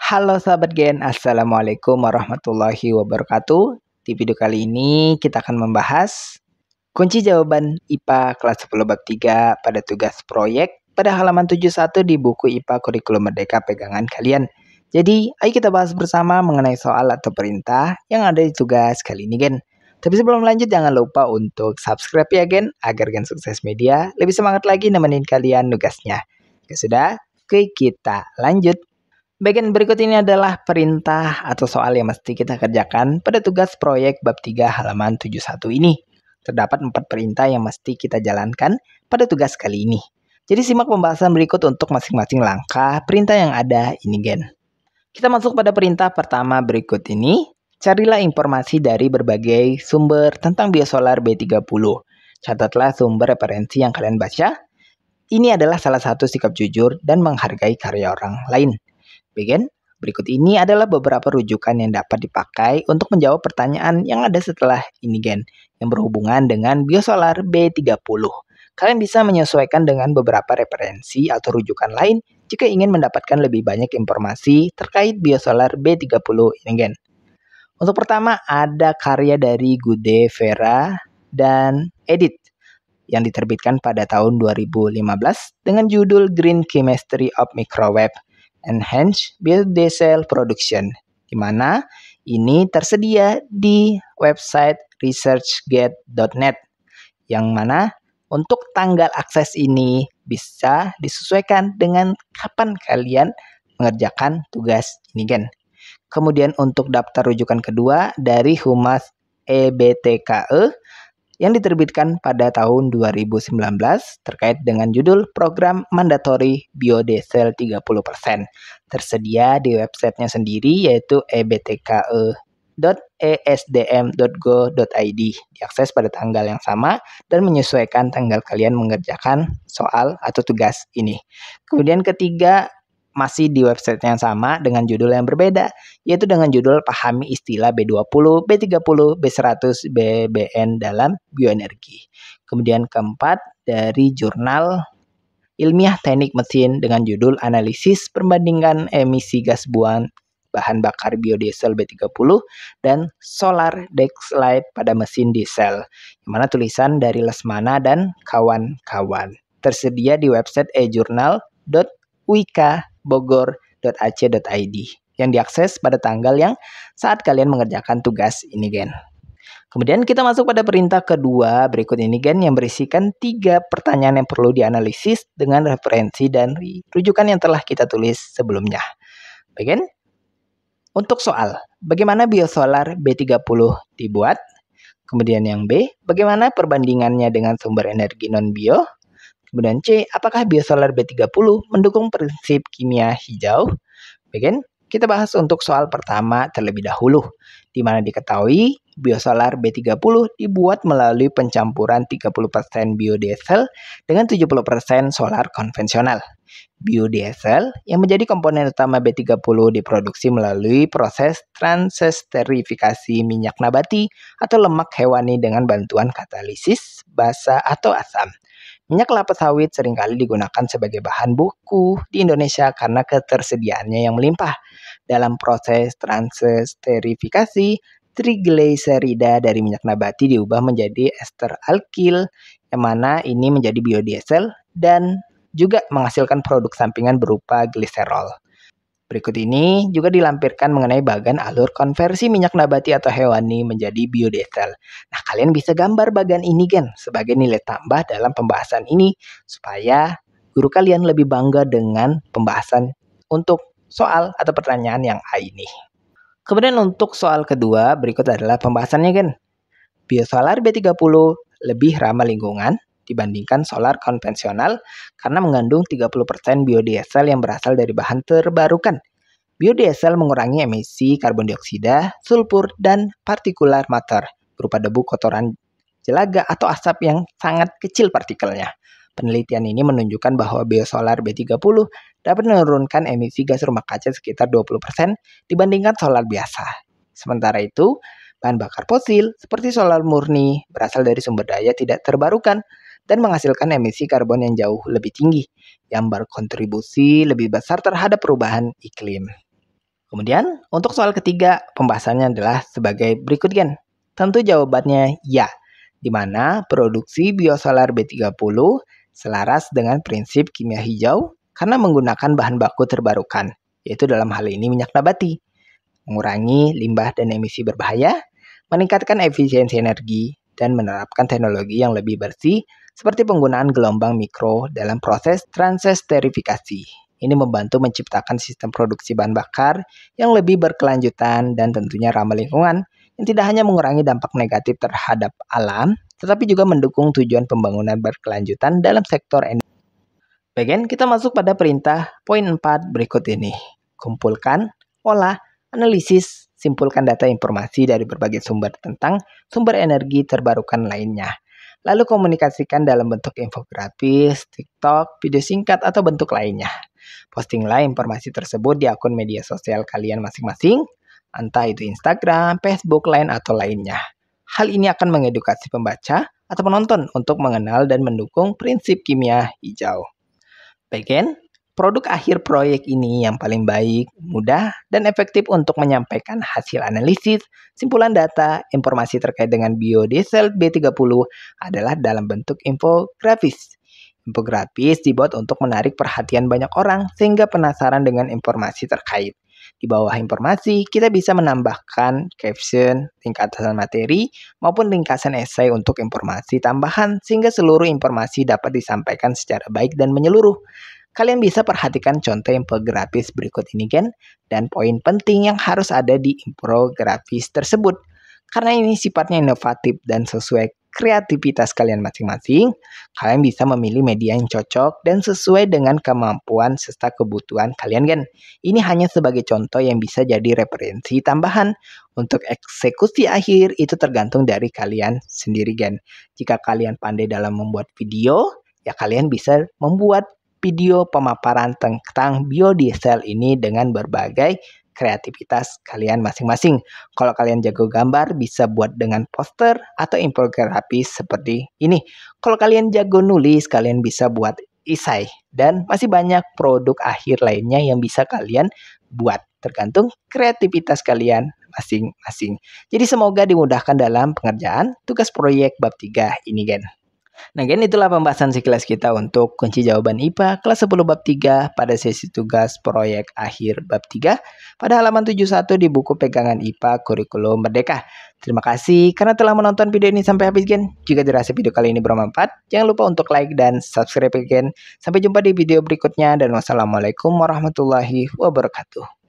Halo sahabat Gen, Assalamualaikum warahmatullahi wabarakatuh. Di video kali ini kita akan membahas kunci jawaban IPA kelas 10 bab 3 pada tugas proyek pada halaman 71 di buku IPA Kurikulum Merdeka pegangan kalian. Jadi, ayo kita bahas bersama mengenai soal atau perintah yang ada di tugas kali ini, Gen. Tapi sebelum lanjut, jangan lupa untuk subscribe ya, Gen, agar Gen Sukses Media lebih semangat lagi nemenin kalian nugasnya. Ya sudah, oke kita lanjut. Bagian berikut ini adalah perintah atau soal yang mesti kita kerjakan pada tugas proyek bab 3 halaman 71 ini. Terdapat 4 perintah yang mesti kita jalankan pada tugas kali ini. Jadi simak pembahasan berikut untuk masing-masing langkah perintah yang ada ini, Gen. Kita masuk pada perintah pertama berikut ini. Carilah informasi dari berbagai sumber tentang biosolar B30. Catatlah sumber referensi yang kalian baca. Ini adalah salah satu sikap jujur dan menghargai karya orang lain. Bagian berikut ini adalah beberapa rujukan yang dapat dipakai untuk menjawab pertanyaan yang ada setelah ini, Gen, yang berhubungan dengan biosolar B30. Kalian bisa menyesuaikan dengan beberapa referensi atau rujukan lain jika ingin mendapatkan lebih banyak informasi terkait biosolar B30 ini, Gen. Untuk pertama ada karya dari Gude, Vera, dan Edith yang diterbitkan pada tahun 2015 dengan judul Green Chemistry of Microwave Enhanced Biodiesel Production, di mana ini tersedia di website researchgate.net, yang mana untuk tanggal akses ini bisa disesuaikan dengan kapan kalian mengerjakan tugas ini, Gen. Kemudian untuk daftar rujukan kedua dari Humas EBTKE yang diterbitkan pada tahun 2019 terkait dengan judul Program Mandatory Biodiesel 30%. Tersedia di websitenya sendiri yaitu ebtke.esdm.go.id. Diakses pada tanggal yang sama dan menyesuaikan tanggal kalian mengerjakan soal atau tugas ini. Kemudian ketiga, masih di website yang sama dengan judul yang berbeda, yaitu dengan judul Pahami Istilah B20, B30, B100, BBN dalam Bioenergi. Kemudian keempat, dari jurnal Ilmiah Teknik Mesin dengan judul Analisis Perbandingan Emisi Gas Buang Bahan Bakar Biodiesel B30 dan Solar Daylight pada mesin diesel, yang mana tulisan dari Lesmana dan kawan-kawan. Tersedia di website ejournal.wika.bogor.ac.id yang diakses pada tanggal yang saat kalian mengerjakan tugas ini, Gen. Kemudian kita masuk pada perintah kedua berikut ini, Gen, yang berisikan 3 pertanyaan yang perlu dianalisis dengan referensi dan rujukan yang telah kita tulis sebelumnya. Bagian untuk soal, bagaimana biosolar B30 dibuat? Kemudian yang B, bagaimana perbandingannya dengan sumber energi non-bio? Kemudian C, apakah biosolar B30 mendukung prinsip kimia hijau? Bagian kita bahas untuk soal pertama terlebih dahulu, di mana diketahui biosolar B30 dibuat melalui pencampuran 30% biodiesel dengan 70% solar konvensional. Biodiesel yang menjadi komponen utama B30 diproduksi melalui proses transesterifikasi minyak nabati atau lemak hewani dengan bantuan katalisis, basa atau asam. Minyak kelapa sawit seringkali digunakan sebagai bahan baku di Indonesia karena ketersediaannya yang melimpah. Dalam proses transesterifikasi, trigliserida dari minyak nabati diubah menjadi ester alkil, yang mana ini menjadi biodiesel dan juga menghasilkan produk sampingan berupa gliserol. Berikut ini juga dilampirkan mengenai bagan alur konversi minyak nabati atau hewani menjadi biodiesel. Nah, kalian bisa gambar bagan ini, Gen, sebagai nilai tambah dalam pembahasan ini, supaya guru kalian lebih bangga dengan pembahasan untuk soal atau pertanyaan yang A ini. Kemudian untuk soal kedua, berikut adalah pembahasannya, Gen. Biosolar B30 lebih ramah lingkungan dibandingkan solar konvensional karena mengandung 30% biodiesel yang berasal dari bahan terbarukan. Biodiesel mengurangi emisi karbon dioksida, sulfur, dan partikular matter berupa debu, kotoran, jelaga, atau asap yang sangat kecil partikelnya. Penelitian ini menunjukkan bahwa biosolar B30 dapat menurunkan emisi gas rumah kaca sekitar 20% dibandingkan solar biasa. Sementara itu, bahan bakar fosil seperti solar murni berasal dari sumber daya tidak terbarukan dan menghasilkan emisi karbon yang jauh lebih tinggi, yang berkontribusi lebih besar terhadap perubahan iklim. Kemudian, untuk soal ketiga, pembahasannya adalah sebagai berikut Gen. Tentu jawabannya ya, di mana produksi biosolar B30 selaras dengan prinsip kimia hijau karena menggunakan bahan baku terbarukan, yaitu dalam hal ini minyak nabati, mengurangi limbah dan emisi berbahaya, meningkatkan efisiensi energi, dan menerapkan teknologi yang lebih bersih seperti penggunaan gelombang mikro dalam proses transesterifikasi. Ini membantu menciptakan sistem produksi bahan bakar yang lebih berkelanjutan dan tentunya ramah lingkungan, yang tidak hanya mengurangi dampak negatif terhadap alam, tetapi juga mendukung tujuan pembangunan berkelanjutan dalam sektor energi. Bagian kita masuk pada perintah poin 4 berikut ini. Kumpulkan, olah, analisis, simpulkan data informasi dari berbagai sumber tentang sumber energi terbarukan lainnya. Lalu komunikasikan dalam bentuk infografis, TikTok, video singkat, atau bentuk lainnya. Postinglah informasi tersebut di akun media sosial kalian masing-masing, entah itu Instagram, Facebook, Line, atau lainnya. Hal ini akan mengedukasi pembaca atau penonton untuk mengenal dan mendukung prinsip kimia hijau. Bagian produk akhir proyek ini yang paling baik, mudah, dan efektif untuk menyampaikan hasil analisis, simpulan data, informasi terkait dengan biodiesel B30 adalah dalam bentuk infografis. Infografis dibuat untuk menarik perhatian banyak orang sehingga penasaran dengan informasi terkait. Di bawah informasi, kita bisa menambahkan caption, ringkasan materi, maupun ringkasan esai untuk informasi tambahan sehingga seluruh informasi dapat disampaikan secara baik dan menyeluruh. Kalian bisa perhatikan contoh infografis berikut ini Gen, dan poin penting yang harus ada di infografis tersebut. Karena ini sifatnya inovatif dan sesuai kreativitas kalian masing-masing, kalian bisa memilih media yang cocok dan sesuai dengan kemampuan serta kebutuhan kalian Gen. Ini hanya sebagai contoh yang bisa jadi referensi tambahan. Untuk eksekusi akhir itu tergantung dari kalian sendiri Gen. Jika kalian pandai dalam membuat video, ya kalian bisa membuat video pemaparan tentang biodiesel ini dengan berbagai kreativitas kalian masing-masing. Kalau kalian jago gambar, bisa buat dengan poster atau infografis seperti ini. Kalau kalian jago nulis, kalian bisa buat esai. Dan masih banyak produk akhir lainnya yang bisa kalian buat. Tergantung kreativitas kalian masing-masing. Jadi semoga dimudahkan dalam pengerjaan tugas proyek bab 3 ini Gen. Nah, Gen, itulah pembahasan sekilas kita untuk kunci jawaban IPA kelas 10 bab 3 pada sesi tugas proyek akhir bab 3 pada halaman 71 di buku pegangan IPA Kurikulum Merdeka. Terima kasih karena telah menonton video ini sampai habis Gen. Jika dirasa video kali ini bermanfaat, jangan lupa untuk like dan subscribe Gen. Sampai jumpa di video berikutnya dan wassalamualaikum warahmatullahi wabarakatuh.